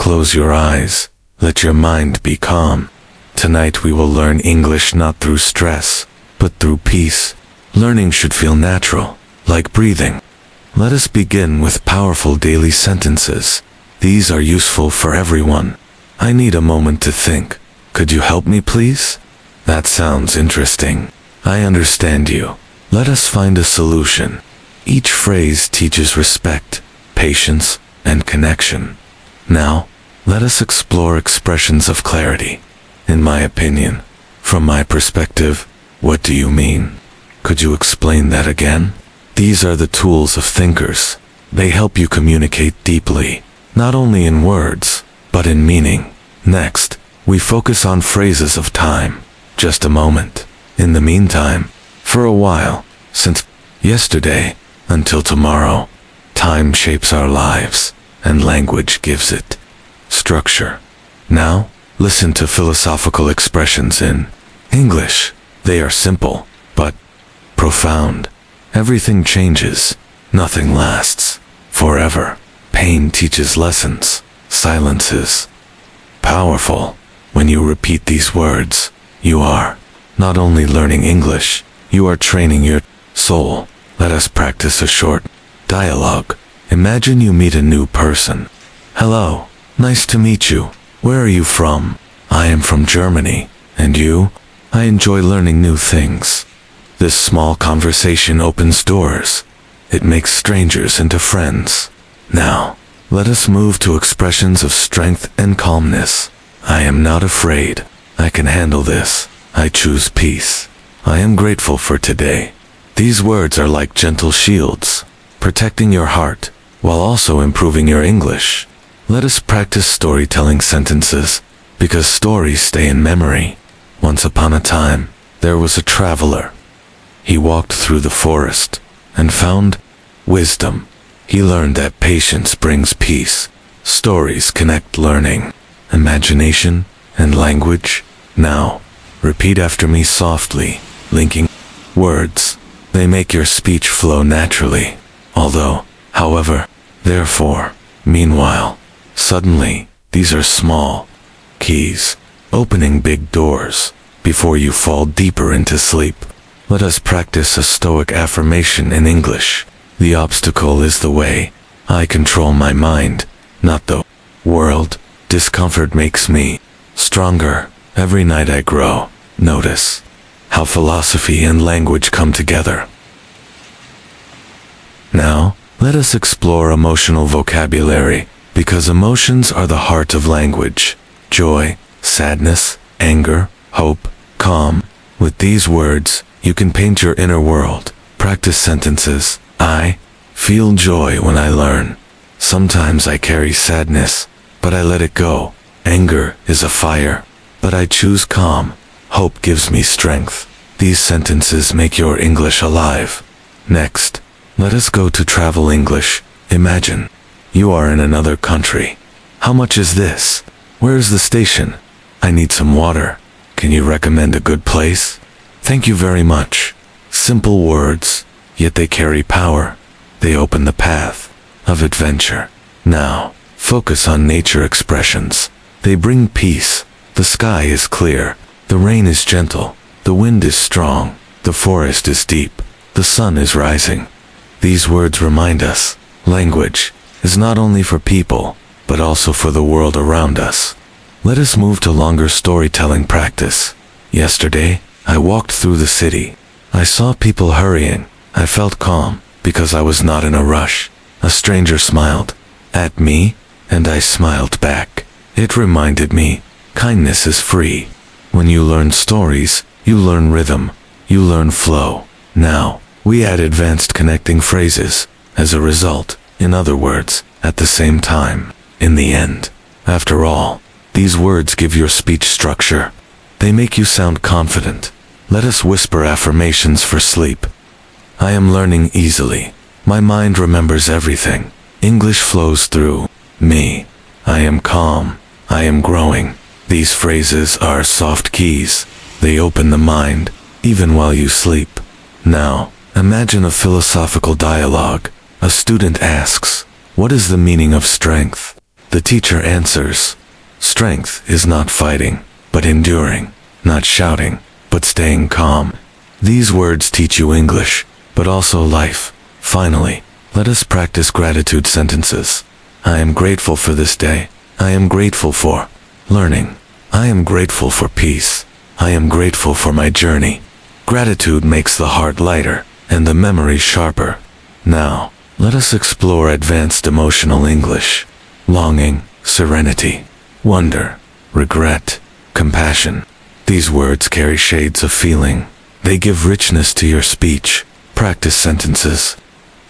Close your eyes. Let your mind be calm. Tonight we will learn English not through stress, but through peace. Learning should feel natural, like breathing. Let us begin with powerful daily sentences. These are useful for everyone. I need a moment to think. Could you help me, please? That sounds interesting. I understand you. Let us find a solution. Each phrase teaches respect, patience, and connection. Now, let us explore expressions of clarity. In my opinion, from my perspective, what do you mean? Could you explain that again? These are the tools of thinkers. They help you communicate deeply, not only in words, but in meaning. Next, we focus on phrases of time. Just a moment. In the meantime, for a while, since yesterday until tomorrow, time shapes our lives, and language gives it structure. Now, listen to philosophical expressions in English. They are simple, but profound. Everything changes. Nothing lasts forever. Pain teaches lessons. Silence is powerful. When you repeat these words, you are not only learning English, you are training your soul. Let us practice a short dialogue. Imagine you meet a new person. Hello, nice to meet you. Where are you from? I am from Germany. And you? I enjoy learning new things. This small conversation opens doors. It makes strangers into friends. Now, let us move to expressions of strength and calmness. I am not afraid. I can handle this. I choose peace. I am grateful for today. These words are like gentle shields, protecting your heart, while also improving your English. Let us practice storytelling sentences, because stories stay in memory. Once upon a time, there was a traveler. He walked through the forest and found wisdom. He learned that patience brings peace. Stories connect learning, imagination, and language. Now, repeat after me softly, linking words. They make your speech flow naturally. Although, however, therefore, meanwhile, suddenly, these are small keys, opening big doors, before you fall deeper into sleep. Let us practice a stoic affirmation in English. The obstacle is the way. I control my mind, not the world. Discomfort makes me stronger. Every night I grow. Notice how philosophy and language come together. Now, let us explore emotional vocabulary, because emotions are the heart of language. Joy, sadness, anger, hope, calm. With these words, you can paint your inner world. Practice sentences. I feel joy when I learn. Sometimes I carry sadness, but I let it go. Anger is a fire, but I choose calm. Hope gives me strength. These sentences make your English alive. Next, let us go to travel English. Imagine you are in another country. How much is this? Where is the station? I need some water. Can you recommend a good place? Thank you very much. Simple words, yet they carry power. They open the path of adventure. Now, focus on nature expressions. They bring peace. The sky is clear. The rain is gentle. The wind is strong. The forest is deep. The sun is rising. These words remind us, language is not only for people, but also for the world around us. Let us move to longer storytelling practice. Yesterday, I walked through the city. I saw people hurrying. I felt calm, because I was not in a rush. A stranger smiled at me, and I smiled back. It reminded me, kindness is free. When you learn stories, you learn rhythm, you learn flow. Now, we add advanced connecting phrases, as a result, in other words, at the same time, in the end. After all, these words give your speech structure. They make you sound confident. Let us whisper affirmations for sleep. I am learning easily. My mind remembers everything. English flows through me. I am calm. I am growing. These phrases are soft keys. They open the mind, even while you sleep. Now, imagine a philosophical dialogue. A student asks, what is the meaning of strength? The teacher answers, strength is not fighting, but enduring, not shouting, but staying calm. These words teach you English, but also life. Finally, let us practice gratitude sentences. I am grateful for this day. I am grateful for learning. I am grateful for peace. I am grateful for my journey. Gratitude makes the heart lighter and the memory sharper. Now, let us explore advanced emotional English. Longing, serenity, wonder, regret, compassion. These words carry shades of feeling. They give richness to your speech. Practice sentences.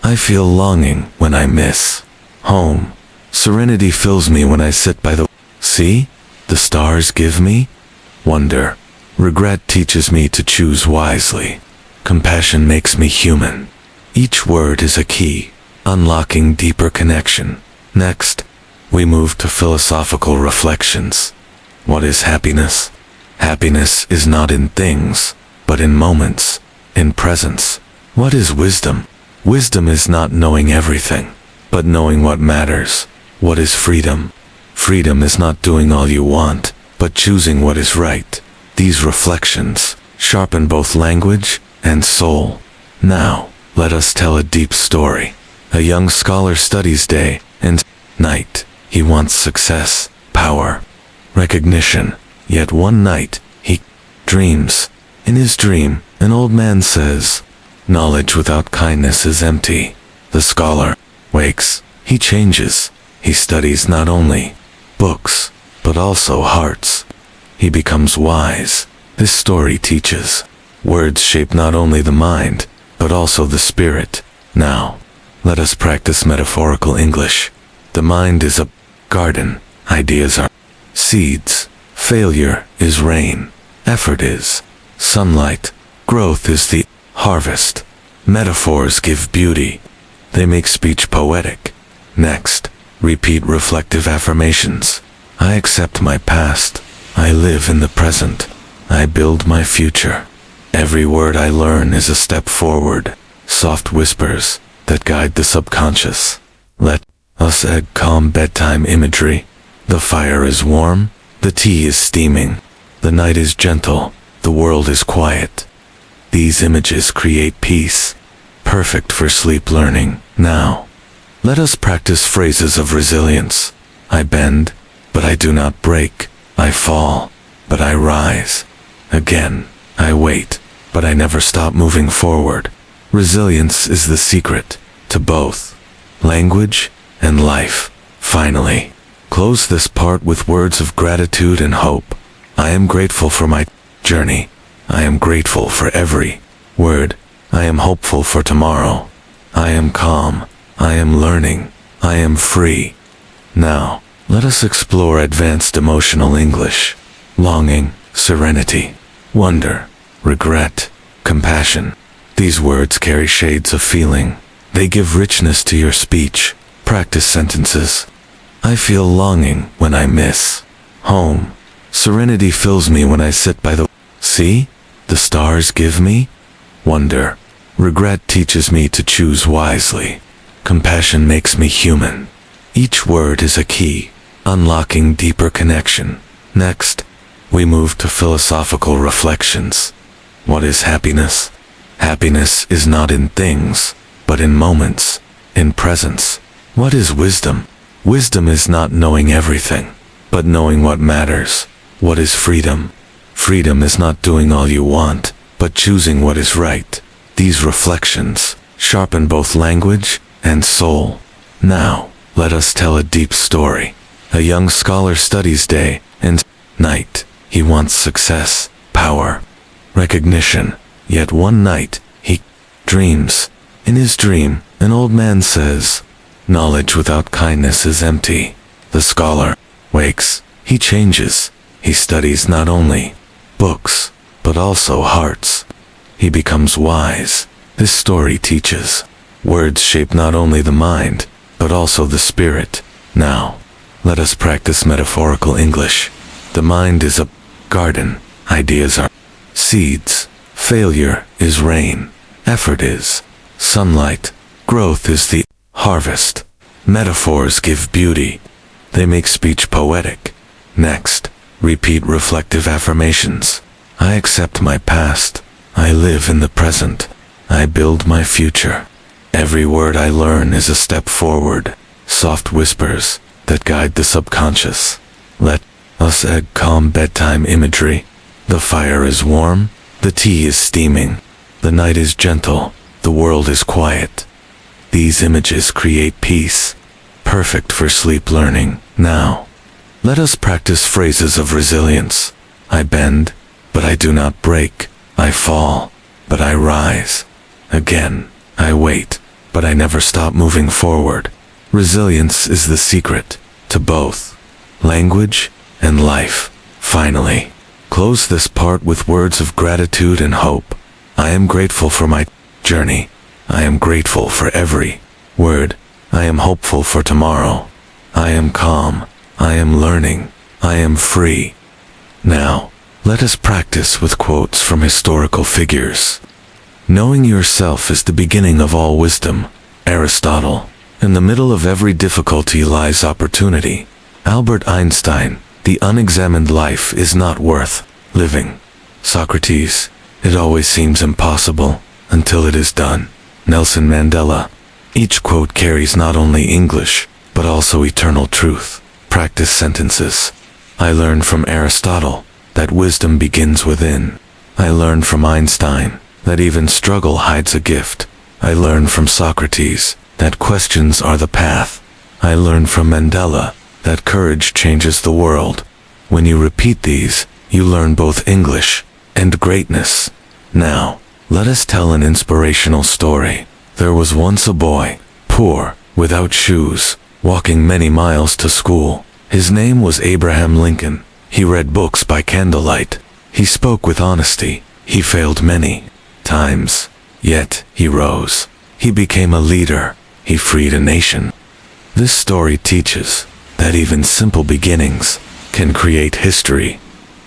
I feel longing when I miss home. Serenity fills me when I sit by the sea. The stars give me wonder. Regret teaches me to choose wisely. Compassion makes me human. Each word is a key, unlocking deeper connection. Next, we move to philosophical reflections. What is happiness? Happiness is not in things, but in moments, in presence. What is wisdom? Wisdom is not knowing everything, but knowing what matters. What is freedom? Freedom is not doing all you want, but choosing what is right. These reflections sharpen both language and soul. Now, let us tell a deep story. A young scholar studies day and night. He wants success, power, recognition. Yet one night, he dreams. In his dream, an old man says, knowledge without kindness is empty. The scholar wakes. He changes. He studies not only books, but also hearts. He becomes wise. This story teaches. Words shape not only the mind, but also the spirit. Now, let us practice metaphorical English. The mind is a garden. Ideas are seeds. Failure is rain. Effort is sunlight. Growth is the harvest. Metaphors give beauty. They make speech poetic. Next, repeat reflective affirmations. I accept my past. I live in the present. I build my future. Every word I learn is a step forward. Soft whispers that guide the subconscious. Let us add calm bedtime imagery. The fire is warm. The tea is steaming. The night is gentle. The world is quiet. These images create peace, perfect for sleep learning. Now, let us practice phrases of resilience. I bend, but I do not break. I fall, but I rise. Again, I wait, but I never stop moving forward. Resilience is the secret to both language and life. Finally, close this part with words of gratitude and hope. I am grateful for my journey. I am grateful for every word. I am hopeful for tomorrow. I am calm. I am learning. I am free. Now, let us explore advanced emotional English. Longing, serenity, wonder, regret, compassion. These words carry shades of feeling. They give richness to your speech. Practice sentences. I feel longing when I miss home. Serenity fills me when I sit by the sea. The stars give me wonder. Regret teaches me to choose wisely. Compassion makes me human. Each word is a key, unlocking deeper connection. Next, we move to philosophical reflections. What is happiness? Happiness is not in things, but in moments, in presence. What is wisdom? Wisdom is not knowing everything, but knowing what matters. What is freedom? Freedom is not doing all you want, but choosing what is right. These reflections sharpen both language and soul. Now, let us tell a deep story. A young scholar studies day and night. He wants success, power, recognition. Yet one night, he dreams. In his dream, an old man says, knowledge without kindness is empty. The scholar wakes. He changes. He studies not only books, but also hearts. He becomes wise. This story teaches. Words shape not only the mind, but also the spirit. Now, let us practice metaphorical English. The mind is a garden. Ideas are seeds. Failure is rain. Effort is sunlight. Growth is the harvest. Metaphors give beauty. They make speech poetic. Next, repeat reflective affirmations. I accept my past. I live in the present. I build my future. Every word I learn is a step forward. Soft whispers that guide the subconscious. Let us add calm bedtime imagery. The fire is warm. The tea is steaming. The night is gentle. The world is quiet. These images create peace, perfect for sleep learning. Now, let us practice phrases of resilience. I bend, but I do not break. I fall, but I rise. Again, I wait, but I never stop moving forward. Resilience is the secret to both language and life. Finally, close this part with words of gratitude and hope. I am grateful for my journey. I am grateful for every word. I am hopeful for tomorrow. I am calm. I am learning. I am free. Now, let us practice with quotes from historical figures. Knowing yourself is the beginning of all wisdom. Aristotle. In the middle of every difficulty lies opportunity. Albert Einstein. The unexamined life is not worth living. Socrates. It always seems impossible until it is done. Nelson Mandela. Each quote carries not only English, but also eternal truth. Practice sentences. I learned from Aristotle that wisdom begins within. I learned from Einstein that even struggle hides a gift. I learned from Socrates that questions are the path. I learned from Mandela that courage changes the world. When you repeat these, you learn both English and greatness. Now, let us tell an inspirational story. There was once a boy, poor, without shoes, walking many miles to school. His name was Abraham Lincoln. He read books by candlelight. He spoke with honesty. He failed many times. Yet, he rose. He became a leader. He freed a nation. This story teaches that even simple beginnings can create history.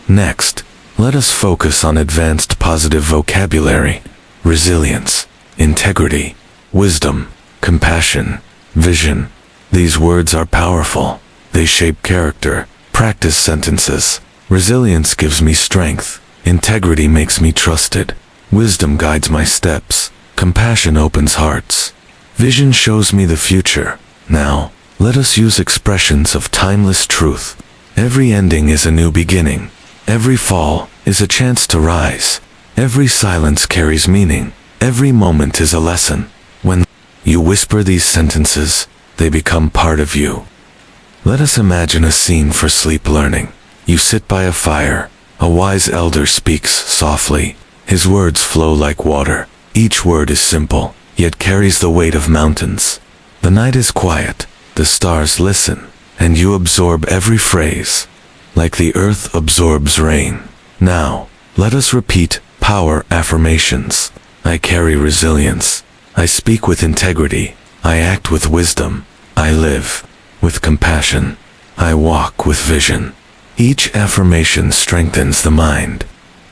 Next, let us focus on advanced positive vocabulary, resilience, integrity, wisdom, compassion, vision. These words are powerful. They shape character. Practice sentences. Resilience gives me strength. Integrity makes me trusted. Wisdom guides my steps. Compassion opens hearts. Vision shows me the future. Now, let us use expressions of timeless truth. Every ending is a new beginning. Every fall is a chance to rise. Every silence carries meaning. Every moment is a lesson. When you whisper these sentences, they become part of you. Let us imagine a scene for sleep learning. You sit by a fire. A wise elder speaks softly. His words flow like water. Each word is simple, yet carries the weight of mountains. The night is quiet. The stars listen, and you absorb every phrase, like the earth absorbs rain. Now, let us repeat power affirmations. I carry resilience. I speak with integrity. I act with wisdom. I live with compassion. I walk with vision. Each affirmation strengthens the mind.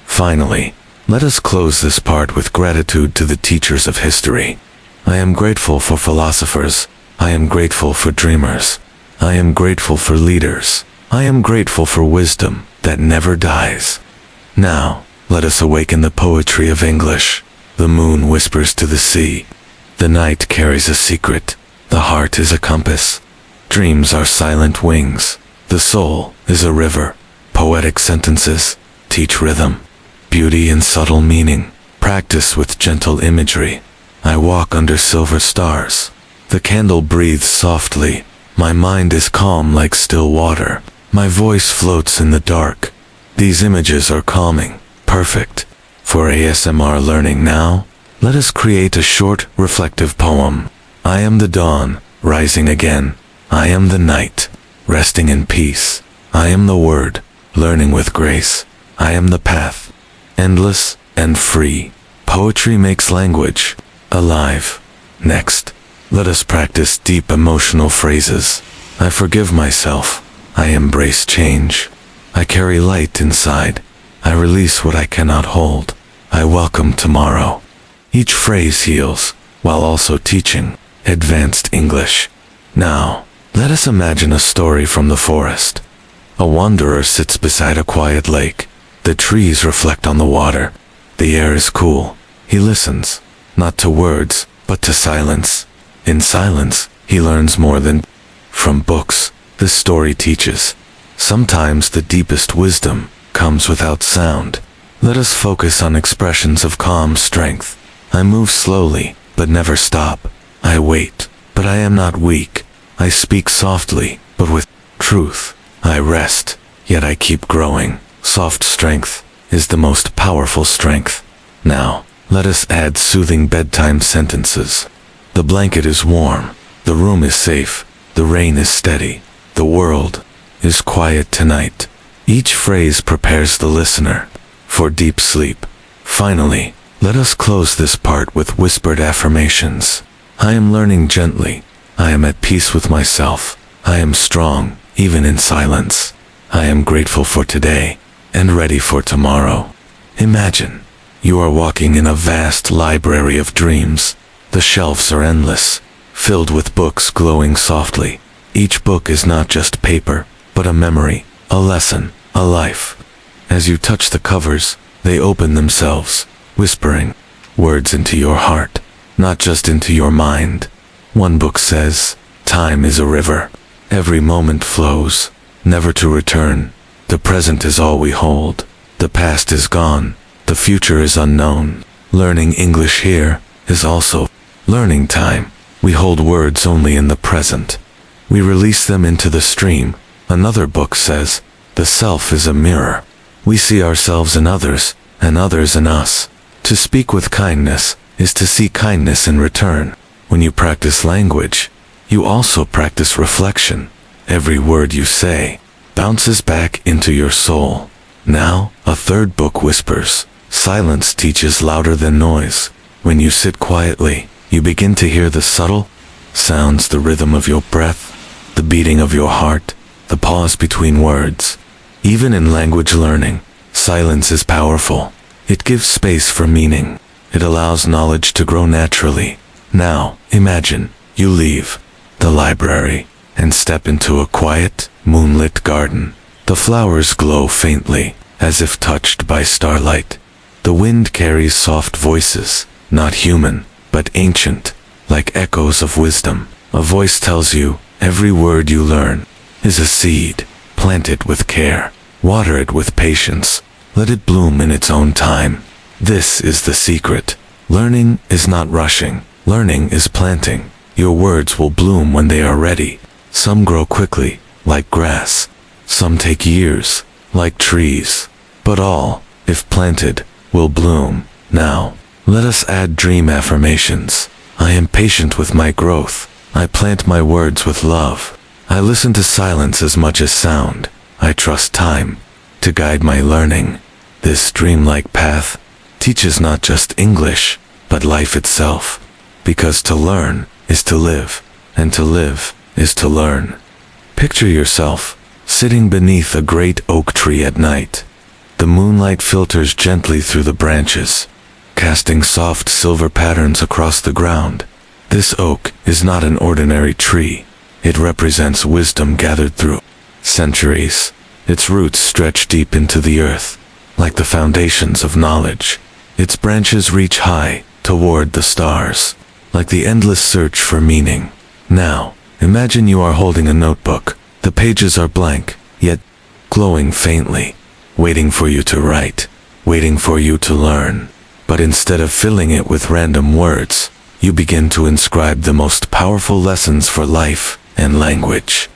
Finally, let us close this part with gratitude to the teachers of history. I am grateful for philosophers. I am grateful for dreamers. I am grateful for leaders. I am grateful for wisdom that never dies. Now, let us awaken the poetry of English. The moon whispers to the sea. The night carries a secret. The heart is a compass. Dreams are silent wings. The soul is a river. Poetic sentences teach rhythm, beauty and subtle meaning. Practice with gentle imagery. I walk under silver stars. The candle breathes softly. My mind is calm like still water. My voice floats in the dark. These images are calming, perfect for ASMR learning. Now, let us create a short, reflective poem. I am the dawn, rising again. I am the night, resting in peace. I am the word, learning with grace. I am the path, endless and free. Poetry makes language alive. Next, let us practice deep emotional phrases. I forgive myself. I embrace change. I carry light inside. I release what I cannot hold. I welcome tomorrow. Each phrase heals, while also teaching advanced English. Now, Let us imagine a story from the forest. A wanderer sits beside a quiet lake. The trees reflect on the water. The air is cool. He listens, not to words, but to silence. In silence, he learns more than from books. This story teaches. Sometimes the deepest wisdom comes without sound. Let us focus on expressions of calm strength. I move slowly, but never stop. I wait, but I am not weak. I speak softly, but with truth. I rest, yet I keep growing. Soft strength is the most powerful strength. Now, let us add soothing bedtime sentences. The blanket is warm. The room is safe. The rain is steady. The world is quiet tonight. Each phrase prepares the listener for deep sleep. Finally, let us close this part with whispered affirmations. I am learning gently. I am at peace with myself. I am strong, even in silence. I am grateful for today and ready for tomorrow. Imagine you are walking in a vast library of dreams. The shelves are endless, filled with books glowing softly. Each book is not just paper, but a memory, a lesson, a life. As you touch the covers, they open themselves, whispering words into your heart, not just into your mind. One book says, time is a river. Every moment flows, never to return. The present is all we hold. The past is gone. The future is unknown. Learning English here is also learning time. We hold words only in the present. We release them into the stream. Another book says, the self is a mirror. We see ourselves in others, and others in us. To speak with kindness is to see kindness in return. When you practice language, you also practice reflection. Every word you say bounces back into your soul. Now, a third book whispers, silence teaches louder than noise. When you sit quietly, you begin to hear the subtle sounds, the rhythm of your breath, the beating of your heart, the pause between words. Even in language learning, silence is powerful. It gives space for meaning. It allows knowledge to grow naturally. Now, imagine you leave the library and step into a quiet, moonlit garden. The flowers glow faintly, as if touched by starlight. The wind carries soft voices, not human, but ancient, like echoes of wisdom. A voice tells you, every word you learn is a seed. Plant it with care. Water it with patience. Let it bloom in its own time. This is the secret. Learning is not rushing. Learning is planting. Your words will bloom when they are ready. Some grow quickly, like grass. Some take years, like trees. But all, if planted, will bloom. Now, let us add dream affirmations. I am patient with my growth. I plant my words with love. I listen to silence as much as sound. I trust time to guide my learning. This dreamlike path teaches not just English, but life itself. Because to learn is to live, and to live is to learn. Picture yourself sitting beneath a great oak tree at night. The moonlight filters gently through the branches, casting soft silver patterns across the ground. This oak is not an ordinary tree. It represents wisdom gathered through centuries. Its roots stretch deep into the earth, like the foundations of knowledge. Its branches reach high toward the stars, like the endless search for meaning. Now, imagine you are holding a notebook. The pages are blank, yet glowing faintly, waiting for you to write, waiting for you to learn. But instead of filling it with random words, you begin to inscribe the most powerful lessons for life and language.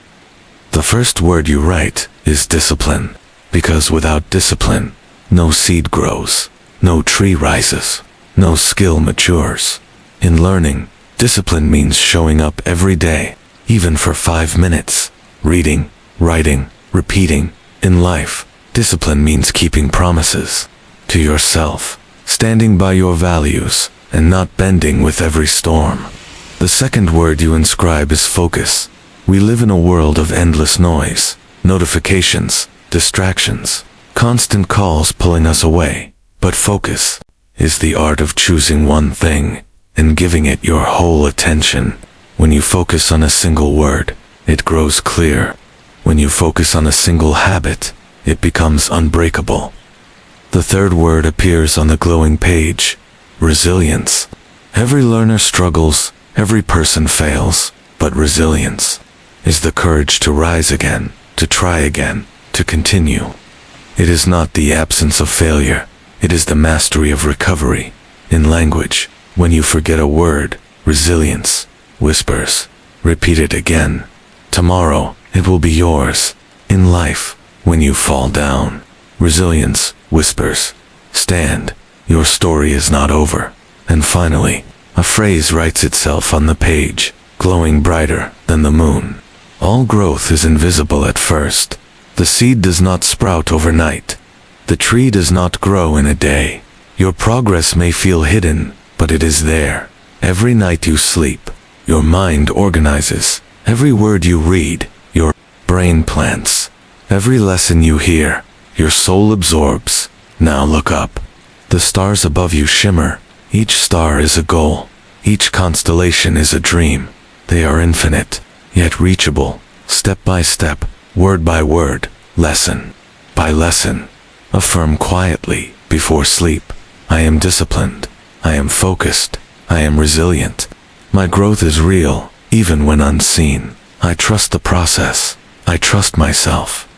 The first word you write is discipline, because without discipline, no seed grows, no tree rises, no skill matures. In learning, discipline means showing up every day, even for 5 minutes, reading, writing, repeating. In life, discipline means keeping promises to yourself, standing by your values, and not bending with every storm. The second word you inscribe is focus. We live in a world of endless noise, notifications, distractions, constant calls pulling us away. But focus is the art of choosing one thing and giving it your whole attention. When you focus on a single word, it grows clear. When you focus on a single habit, it becomes unbreakable. The third word appears on the glowing page: resilience. Every learner struggles, every person fails, but resilience is the courage to rise again, to try again, to continue. It is not the absence of failure, it is the mastery of recovery. In language, when you forget a word, resilience whispers, repeat it again. Tomorrow, it will be yours. In life, when you fall down, resilience whispers, stand, your story is not over. And finally, a phrase writes itself on the page, glowing brighter than the moon. All growth is invisible at first. The seed does not sprout overnight. The tree does not grow in a day. Your progress may feel hidden, but it is there. Every night you sleep, your mind organizes. Every word you read, your brain plants. Every lesson you hear, your soul absorbs. Now look up. The stars above you shimmer. Each star is a goal. Each constellation is a dream. They are infinite, yet reachable. Step by step, word by word, lesson by lesson. Affirm quietly before sleep: I am disciplined. I am focused. I am resilient. My growth is real, even when unseen. I trust the process. I trust myself.